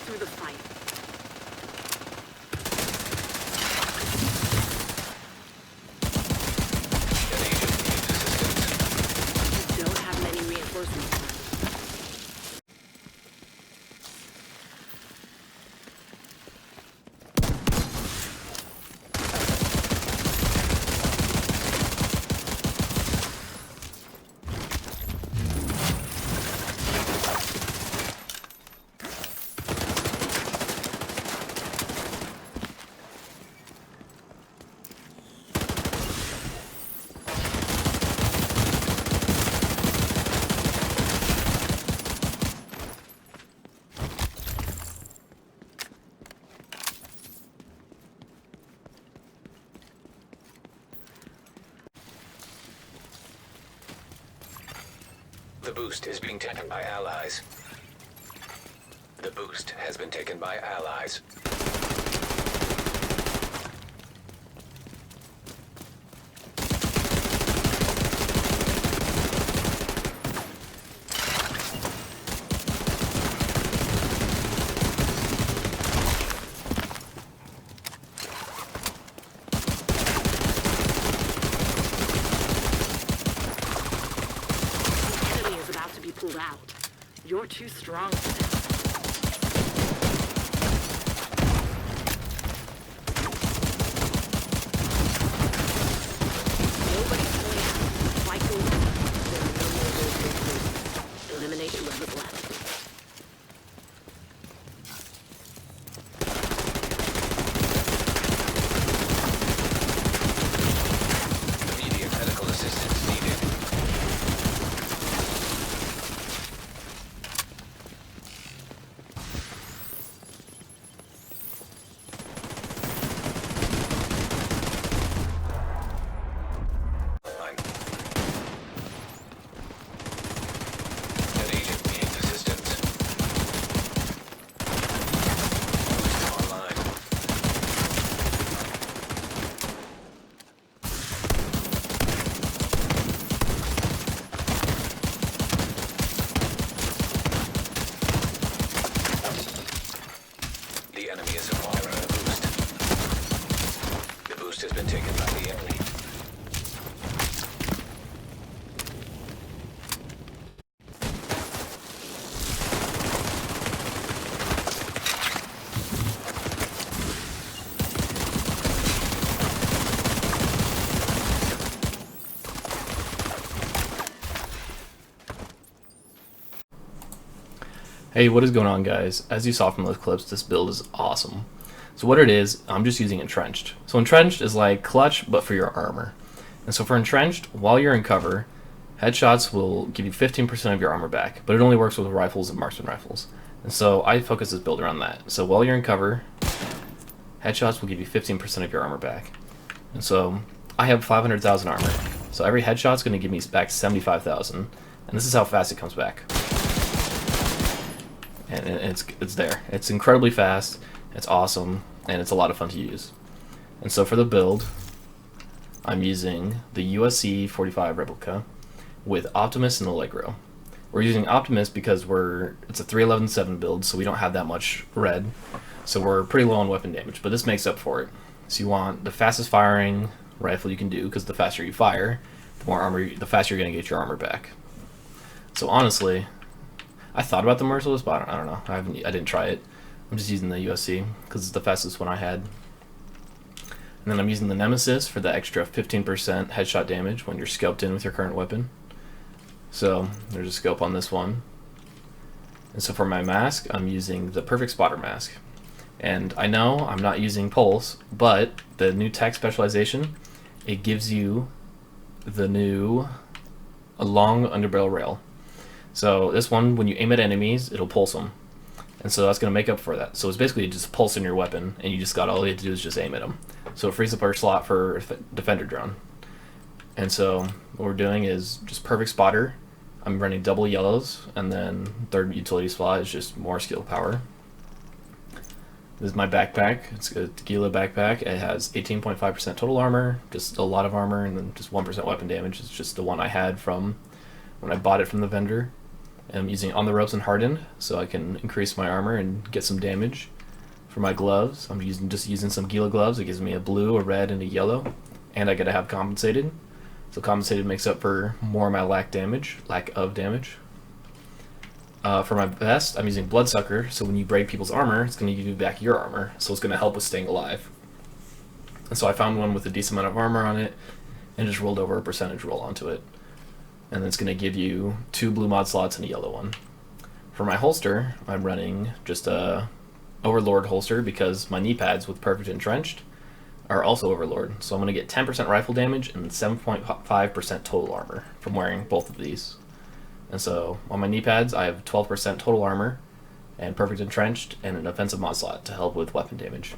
through the fight. An agent needs assistance. We don't have many reinforcements. The boost is being taken by allies. The boost has been taken by allies. The enemy is about to be pulled out. You're too strong for them. Nobody's pulling out. Fight goes on. There are no more negotiations. Eliminate whoever's left. Immediate medical assistance needed. Line. An agent needs assistance. Boost online. The enemy is acquiring a boost. The boost has been taken by the enemy. Hey, what is going on, guys? As you saw from those clips, this build is awesome. So what it is, I'm just using Entrenched. So Entrenched is like Clutch, but for your armor. And so for Entrenched, while you're in cover, headshots will give you 15% of your armor back, but it only works with rifles and marksman rifles. And so I focus this build around that. So while you're in cover, headshots will give you 15% of your armor back. And so I have 500,000 armor. So every headshot's going to give me back 75,000. And this is how fast it comes back. And it's there. It's incredibly fast, it's awesome, and it's a lot of fun to use. And so for the build, I'm using the USC 45 replica with Optimus and Allegro. We're using Optimus because it's a 311-7 build, so we don't have that much red, so we're pretty low on weapon damage, but this makes up for it. So you want the fastest firing rifle you can do, because the faster you fire, the faster you're going to get your armor back. So honestly, I thought about the Merciless, but I don't know. I didn't try it. I'm just using the USC because it's the fastest one I had. And then I'm using the Nemesis for the extra 15% headshot damage when you're scoped in with your current weapon. So there's a scope on this one. And so for my mask, I'm using the Perfect Spotter mask. And I know I'm not using Pulse, but the new tech specialization, it gives you the new long underbarrel rail. So this one, when you aim at enemies, it'll pulse them. And so that's going to make up for that. So it's basically just pulsing your weapon, and you just got all you have to do is just aim at them. So it frees up our slot for Defender drone. And so what we're doing is just Perfect Spotter. I'm running double yellows, and then third utility slot is just more skill power. This is my backpack. It's a Tequila backpack. It has 18.5% total armor, just a lot of armor, and then just 1% weapon damage. It's just the one I had from when I bought it from the vendor. I'm using On the Ropes and Hardened, so I can increase my armor and get some damage. For my gloves, I'm just using some Gila gloves. It gives me a blue, a red, and a yellow, and I gotta have Compensated. So Compensated makes up for more of my lack of damage. For my vest, I'm using Bloodsucker, so when you break people's armor, it's going to give you back your armor, so it's going to help with staying alive. And so I found one with a decent amount of armor on it, and just rolled over a percentage roll onto it. And then it's going to give you 2 blue mod slots and a yellow one. For my holster, I'm running just a Overlord holster because my knee pads with Perfect Entrenched are also Overlord. So I'm going to get 10% rifle damage and 7.5% total armor from wearing both of these. And so on my knee pads, I have 12% total armor and Perfect Entrenched and an offensive mod slot to help with weapon damage.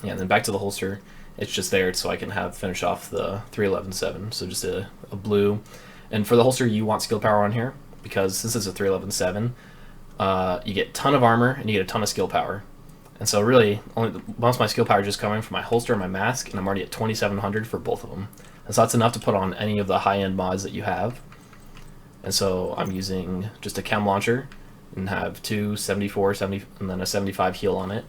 Yeah, and then back to the holster, it's just there so I can finish off the 311-7, so just a blue. And for the holster, you want skill power on here because since it's a 311-7, you get a ton of armor and you get a ton of skill power. And so really, most of my skill power is just coming from my holster and my mask, and I'm already at 2700 for both of them. And so that's enough to put on any of the high-end mods that you have. And so I'm using just a chem launcher and have 2 74, 70, and then a 75 heal on it.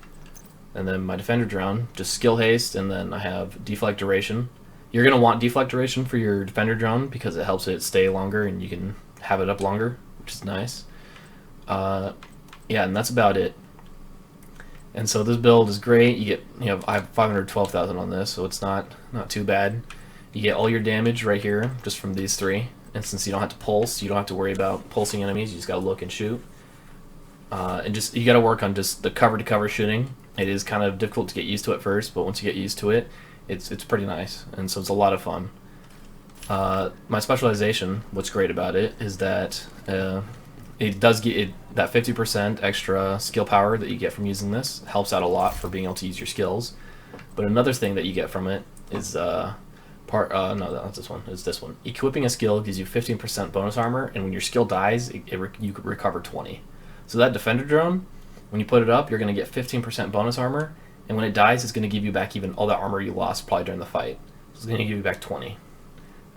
And then my defender drone, just skill haste, and then I have deflect duration. You're going to want deflect duration for your defender drone because it helps it stay longer and you can have it up longer, which is nice. Yeah, and that's about it. And so this build is great. I have 512,000 on this, so it's not too bad. You get all your damage right here just from these 3. And since you don't have to pulse, you don't have to worry about pulsing enemies. You just gotta look and shoot. And you gotta work on just the cover-to-cover shooting. It is kind of difficult to get used to at first, but once you get used to it, it's pretty nice. And so it's a lot of fun. My specialization, what's great about it, is that it does get that 50% extra skill power that you get from using this. Helps out a lot for being able to use your skills. But another thing that you get from it is no, not this one. It's this one. Equipping a skill gives you 15% bonus armor, and when your skill dies, you could recover 20. So that defender drone, when you put it up, you're going to get 15% bonus armor, and when it dies, it's going to give you back even all that armor you lost probably during the fight. So it's going to give you back 20.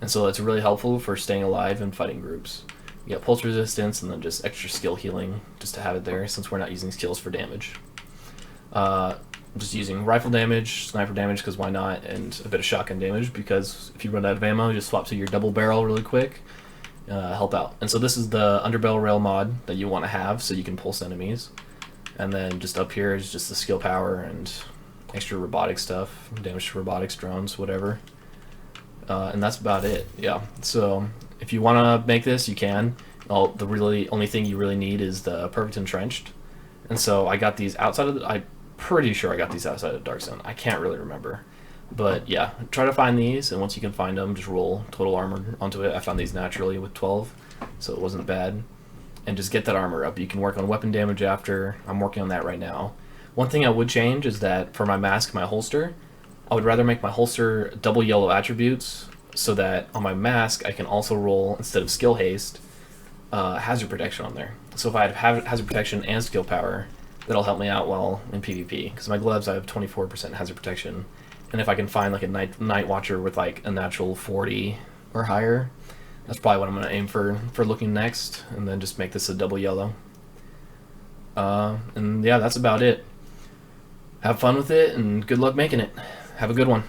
And so that's really helpful for staying alive and fighting groups. You got pulse resistance, and then just extra skill healing just to have it there, since we're not using skills for damage. Just using rifle damage, sniper damage, because why not, and a bit of shotgun damage, because if you run out of ammo, just swap to your double barrel really quick, help out. And so this is the underbarrel rail mod that you want to have, so you can pulse enemies. And then just up here is just the skill power and extra robotic stuff, damage to robotics, drones, whatever. And that's about it, yeah. So if you want to make this, you can. The only thing you really need is the Perfect Entrenched. And so I got these outside of I'm pretty sure I got these outside of Dark Zone. I can't really remember. But yeah, try to find these, and once you can find them, just roll total armor onto it. I found these naturally with 12, so it wasn't bad. And just get that armor up. You can work on weapon damage after. I'm working on that right now. One thing I would change is that for my mask, my holster, I would rather make my holster double yellow attributes so that on my mask I can also roll, instead of skill haste, hazard protection on there. So if I have hazard protection and skill power, that'll help me out well in PvP. Because my gloves, I have 24% hazard protection, and if I can find like a night watcher with like a natural 40 or higher, that's probably what I'm gonna aim for looking next, and then just make this a double yellow. And yeah, that's about it. Have fun with it, and good luck making it. Have a good one.